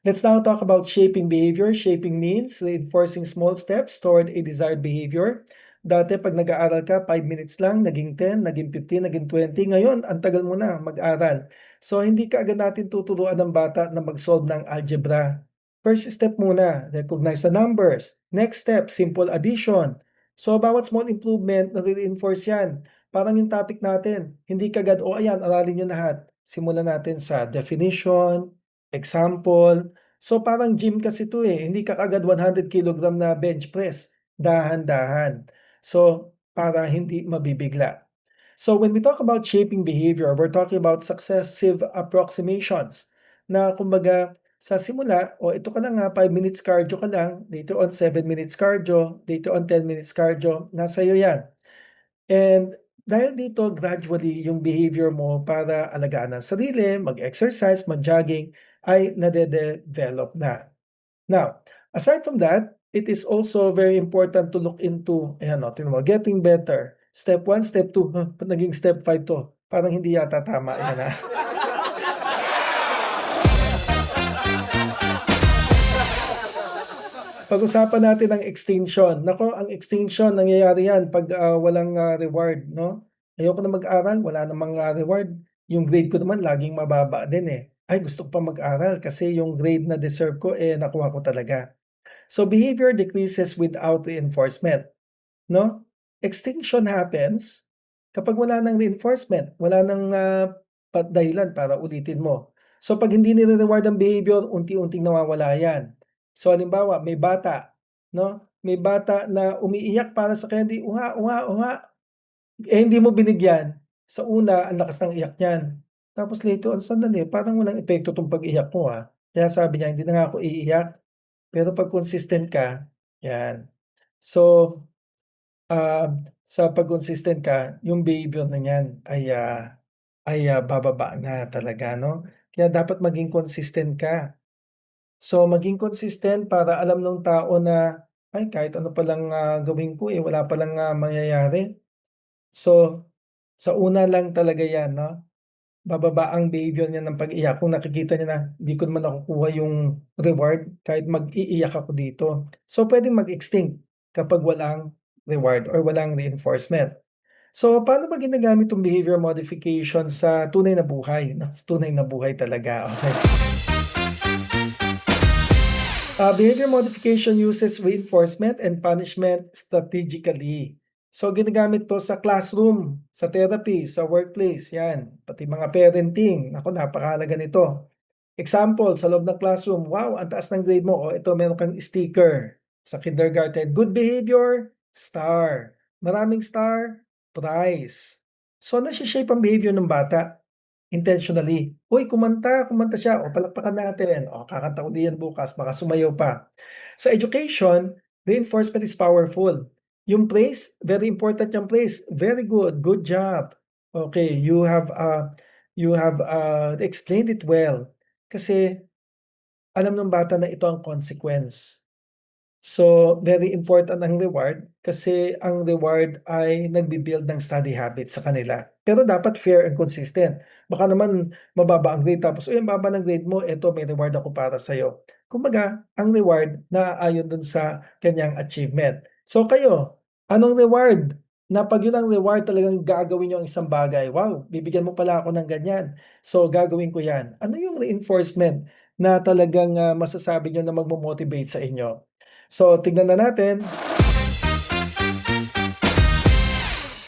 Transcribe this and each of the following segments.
Let's now talk about shaping behavior. Shaping means reinforcing small steps toward a desired behavior. Dati pag nag-aaral ka, 5 minutes lang, naging 10, naging 15, naging 20. Ngayon, ang tagal mo na mag-aral. So, hindi ka agad natin tuturuan ng bata na mag-solve ng algebra. First step muna, recognize the numbers. Next step, simple addition. So, bawat small improvement, nare-reinforce yan. Parang yung topic natin, hindi kagad, ayan, aralin nyo lahat. Simulan natin sa definition, example. So, parang gym kasi ito hindi ka agad 100 kilogram na bench press. Dahan-dahan. So, para hindi mabibigla. So, when we talk about shaping behavior, we're talking about successive approximations na kumbaga sa simula, ito ka lang 5 minutes cardio ka lang, later on 7 minutes cardio, later on 10 minutes cardio, nasa iyo yan. And dahil dito, gradually, yung behavior mo para alagaan ang sarili, mag-exercise, mag-jogging, ay nade-develop na. Now, aside from that, it is also very important to look into, tingnan mo, getting better. Step 1, step 2, naging step 5 to. Parang hindi yata tama yan. Pag-usapan natin ang extinction. Nako, ang extinction, nangyayari yan pag walang reward, no? Ayoko na mag-aral, wala namang reward. Yung grade ko naman laging mababa din Ay, gusto ko pa mag-aral kasi yung grade na deserve ko, nakuha ko talaga. So, behavior decreases without reinforcement, no? Extinction happens kapag wala ng reinforcement, wala ng dahilan para ulitin mo. So, pag hindi nire-reward ang behavior, unti-unting nawawala yan. So, halimbawa, may bata, no? May bata na umiiyak para sa candy, uha, uha, uha. Hindi mo binigyan. Sa una, ang lakas ng iyak niyan. Tapos later on, sandali, parang walang epekto tong pag-iyak ko Kaya sabi niya, hindi na nga ako iiyak. Pero pag consistent ka, yan. So, sa pag-consistent ka, yung behavior na yan ay bababa na talaga, no? Kaya dapat maging consistent ka. So, maging consistent para alam ng tao na, ay, kahit ano palang gawin ko wala palang mangyayari. So, sa una lang talaga yan, no? Bababa ang behavior niya ng pag-iyak. Kung nakikita niya na hindi ko naman nakukuha yung reward kahit mag-iiyak ako dito. So, pwedeng mag-extinct kapag walang reward or walang reinforcement. So, paano ba ginagamit yung behavior modification sa tunay na buhay? Sa tunay na buhay talaga, okay? Behavior modification uses reinforcement and punishment strategically. So, ginagamit to sa classroom, sa therapy, sa workplace, yan. Pati mga parenting, naku, napakahalaga nito. Example, sa loob ng classroom, wow, ang taas ng grade mo. Ito, meron kang sticker. Sa kindergarten, good behavior, star. Maraming star, prize. So, nasi-shape ang behavior ng bata intentionally. Uy, kumanta siya. Palakpakan natin. Kakanta uli yan bukas. Baka sumayaw pa. Sa education, reinforcement is powerful. Yung praise, very important yung praise. Very good. Good job. Okay, you have explained it well. Kasi alam ng bata na ito ang consequence. So, very important ang reward kasi ang reward ay nagbi-build ng study habits sa kanila. Pero dapat fair and consistent. Baka naman mababa ang grade tapos, ang baba ng grade mo, eto may reward ako para sa'yo. Kumbaga, ang reward naaayon dun sa kanyang achievement. So kayo, anong reward? Na pag yun ang reward talagang gagawin nyo ang isang bagay. Wow, bibigyan mo pala ako ng ganyan. So gagawin ko yan. Ano yung reinforcement na talagang masasabi nyo na magmo-motivate sa inyo? So, tignan na natin.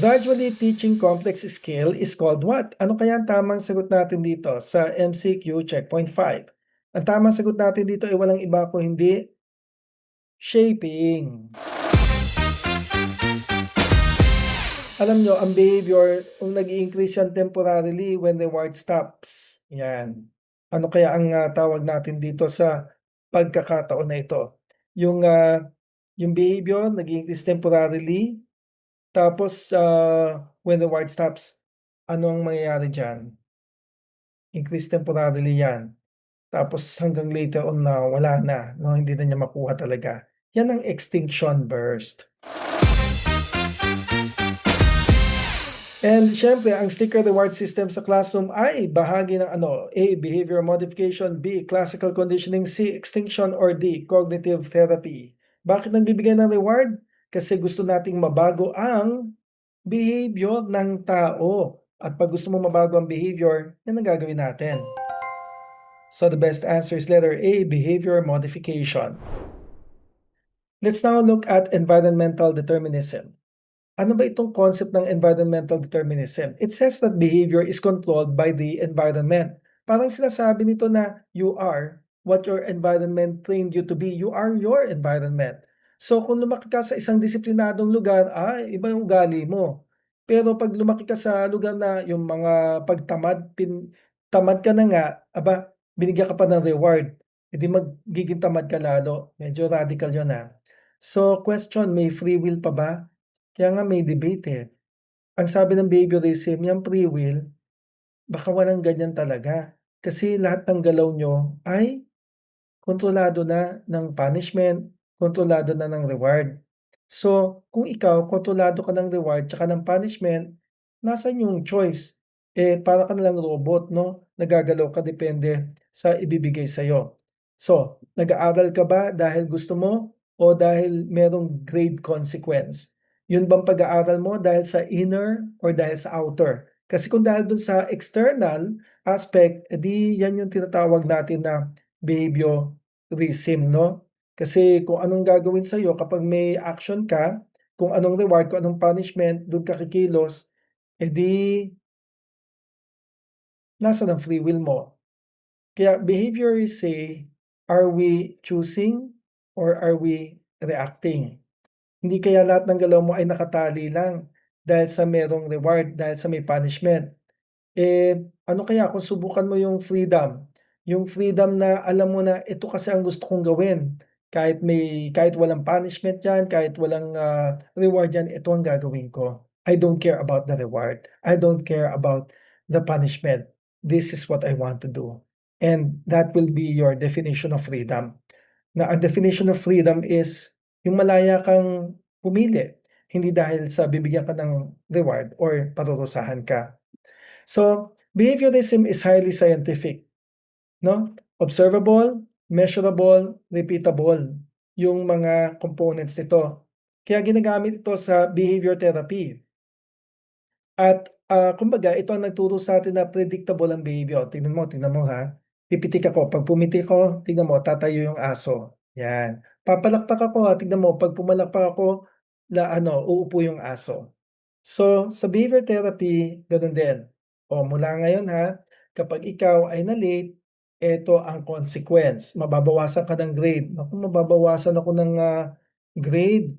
Gradually teaching complex skill is called what? Ano kaya ang tamang sagot natin dito sa MCQ Checkpoint 5? Ang tamang sagot natin dito ay walang iba kung hindi shaping. Alam nyo, ang behavior, kung nag-i-increase yan temporarily when reward stops. Yan. Ano kaya ang tawag natin dito sa pagkakataon na ito? Yung behavior nag-i-increase temporarily, tapos when the reward stops, ano ang mangyayari diyan? Increase temporarily yan. Tapos hanggang later on na wala na, no, hindi na niya makuha talaga. Yan ang extinction burst. And siyempre ang sticker reward system sa classroom ay bahagi ng ano, A, behavior modification, B, classical conditioning, C, extinction, or D, cognitive therapy. Bakit nagbibigay ng reward? Kasi gusto nating mabago ang behavior ng tao. At pag gusto mo mabago ang behavior, yan ang gagawin natin. So the best answer is letter A, behavior modification. Let's now look at environmental determinism. Ano ba itong concept ng environmental determinism? It says that behavior is controlled by the environment. Parang sinasabi nito na you are what your environment trained you to be. You are your environment. So kung lumaki ka sa isang disiplinadong lugar, iba yung ugali mo. Pero pag lumaki ka sa lugar na yung mga pagtamad, tamad ka na nga, binigyan ka pa ng reward, edi magiging tamad ka lalo. Medyo radical yun. So question, may free will pa ba? Kaya nga may debate, eh. Ang sabi ng behaviorism, yang free will, baka walang ganyan talaga. Kasi lahat ng galaw niyo ay kontrolado na ng punishment, kontrolado na ng reward. So, kung ikaw kontrolado ka ng reward tsaka ng punishment, nasaan yung choice? Para ka nalang robot 'no, nagagalaw ka depende sa ibibigay sa'yo. So, nag-aaral ka ba dahil gusto mo o dahil merong grade consequence? Yun bang pag-aaral mo dahil sa inner or dahil sa outer? Kasi kung dahil dun sa external aspect, yan yung tinatawag natin na behaviorism 'no? Kasi kung anong gagawin sa'yo kapag may action ka, kung anong reward, kung anong punishment, dun ka kikilos, di nasaan ang free will mo? Kaya behaviorists say, are we choosing or are we reacting? Hindi kaya lahat ng galaw mo ay nakatali lang dahil sa merong reward, dahil sa may punishment. Ano kaya kung subukan mo yung freedom na alam mo na ito kasi ang gusto kong gawin, kahit walang punishment yan, kahit walang, reward yan, ito ang gagawin ko. I don't care about the reward. I don't care about the punishment. This is what I want to do. And that will be your definition of freedom. Na ang definition of freedom is yung malaya kang pumili, hindi dahil sa bibigyan ka ng reward or parurusahan ka. So, behaviorism is highly scientific, no? Observable, measurable, repeatable yung mga components nito. Kaya ginagamit ito sa behavior therapy. At, kumbaga ito ang nagturo sa'tin na predictable ang behavior. Tingnan mo ha, pipitik ako, 'pag pumiti ko, tignan mo tatayo yung aso, 'yan. Papalakpak ako, tignan mo 'pag pumalakpak ako, uupo yung aso. So, sa behavior therapy, gano'n din. O mula ngayon ha, kapag ikaw ay na-late, eto ang consequence, mababawasan ka ng grade. Naku, mababawasan ako ng, grade.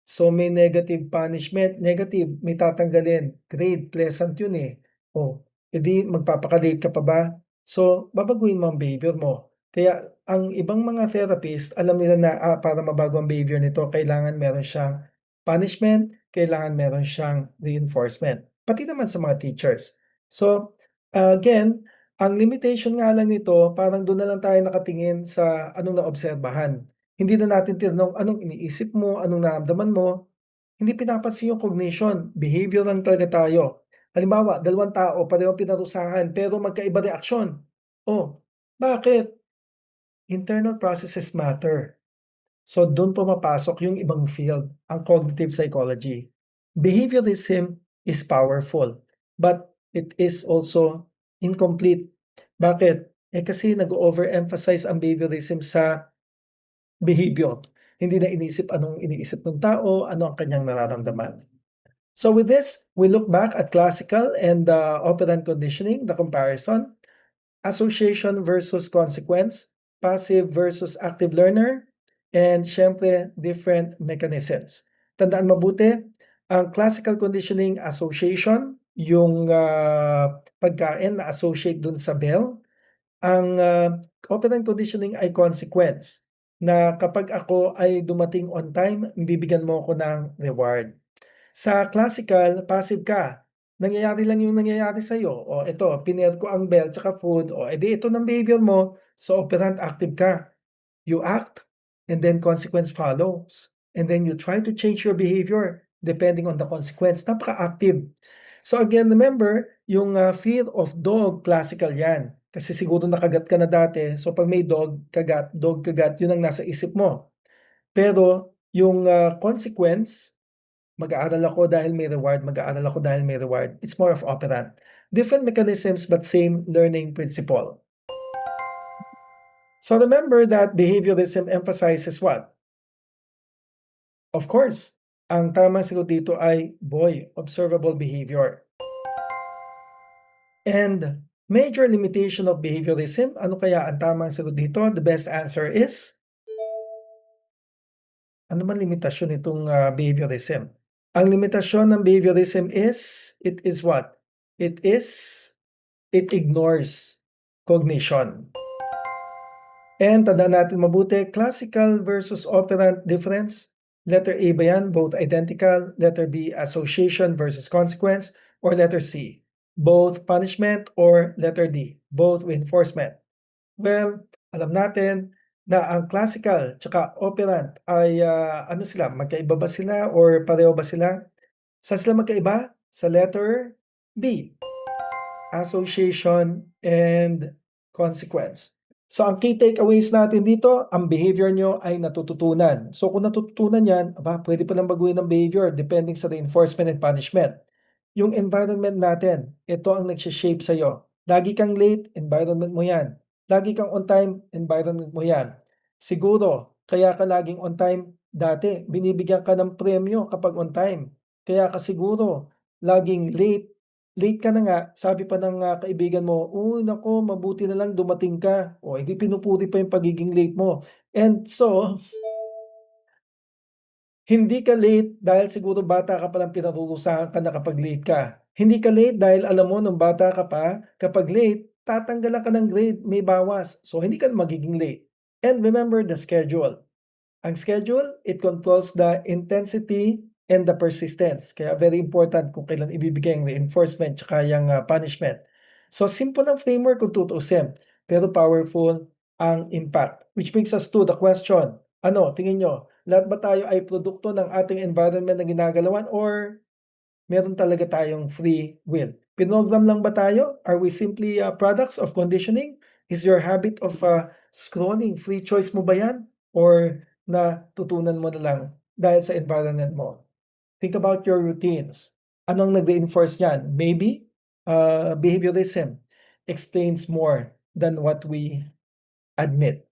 So, may negative punishment, negative, may tatanggalin, grade, pleasant yun, eh. Oh, magpapaka-late ka pa ba? So, babaguhin mo ang behavior mo. Kaya ang ibang mga therapist, alam nila na, para mabago ang behavior nito kailangan meron siyang punishment, kailangan meron siyang reinforcement, pati naman sa mga teachers. So, again, ang limitation nga lang nito parang dun na lang tayo nakatingin sa anong naobserbahan. Hindi na natin tinanong anong iniisip mo, anong nararamdaman mo, hindi pinapansin yung cognition, behavior lang talaga tayo. Halimbawa, dalawang tao parehong pinarusahan pero magkaiba reaksyon. Oh, bakit? Internal processes matter. So dun pumapasok yung ibang field, ang cognitive psychology. Behaviorism is powerful, but it is also incomplete. Bakit? Kasi nag-overemphasize ang behaviorism sa behavior. Hindi na inisip anong iniisip ng tao, ano ang kanyang nararamdaman. So with this, we look back at classical and operant conditioning, the comparison, association versus consequence, passive versus active learner, and syempre different mechanisms. Tandaan mabuti, ang classical conditioning association, yung pagkain na associate dun sa bell, ang, operant conditioning ay consequence, na kapag ako ay dumating on time, bibigyan mo ako ng reward. Sa classical, passive ka, nangyayari lang yung nangyayari sa'yo, o eto piner ko ang bell tsaka food, o edi ito ng behavior mo, so operant active ka. You act, and then consequence follows, and then you try to change your behavior, depending on the consequence. Napaka-active. So again, remember, yung fear of dog, classical yan. Kasi siguro nakagat ka na dati, so pag may dog kagat, yun ang nasa isip mo. Pero yung consequence, mag-aaral ako dahil may reward, mag-aaral ako dahil may reward. It's more of operant. Different mechanisms but same learning principle. So remember that behaviorism emphasizes what? Of course, ang tamang sagot dito ay boy, observable behavior. And major limitation of behaviorism, ano kaya ang tamang sagot dito? The best answer is, ano man limitasyon nitong behaviorism? Ang limitasyon ng behaviorism is, it is what? It ignores cognition. And tandaan natin mabuti, classical versus operant difference. Letter A ba yan? Both identical. Letter B, association versus consequence. Or letter C, both punishment. Or letter D, both reinforcement. Well, alam natin na ang classical tsaka operant ay ano sila, magkaiba ba sila or pareho ba sila? Saan sila magkaiba? Sa letter B, association and consequence. So ang key takeaways natin dito, ang behavior nyo ay natututunan. So kung natututunan yan, pwede palang baguhin ang behavior depending sa reinforcement and punishment. Yung environment natin, ito ang nagsha-shape sa'yo. Lagi kang late, environment mo yan. Lagi kang on time, environment mo yan. Siguro, kaya ka laging on time, dati binibigyan ka ng premyo kapag on time. Kaya ka siguro, laging late, late ka na nga, sabi pa ng kaibigan mo, "Uy naku, mabuti na lang dumating ka." O hindi pinupuri pa yung pagiging late mo. And so, hindi ka late dahil siguro bata ka palang pinarurusahan ka na kapag late ka. Hindi ka late dahil alam mo nung bata ka pa, kapag late, tatanggalan ka ng grade, may bawas. So hindi ka na magiging late. And remember the schedule. Ang schedule, it controls the intensity and the persistence. Kaya very important kung kailan ibibigay ang reinforcement tsaka yung punishment. So simple ang framework kung tutuusin, pero powerful ang impact. Which brings us to the question, ano, tingin nyo, lahat ba tayo ay produkto ng ating environment na ginagalawan or meron talaga tayong free will? Pinogram lang ba tayo? Are we simply products of conditioning? Is your habit of scrolling free choice mo ba yan? Or natutunan mo na lang dahil sa environment mo? Think about your routines. Anong nag-reinforce niyan? Maybe behaviorism explains more than what we admit.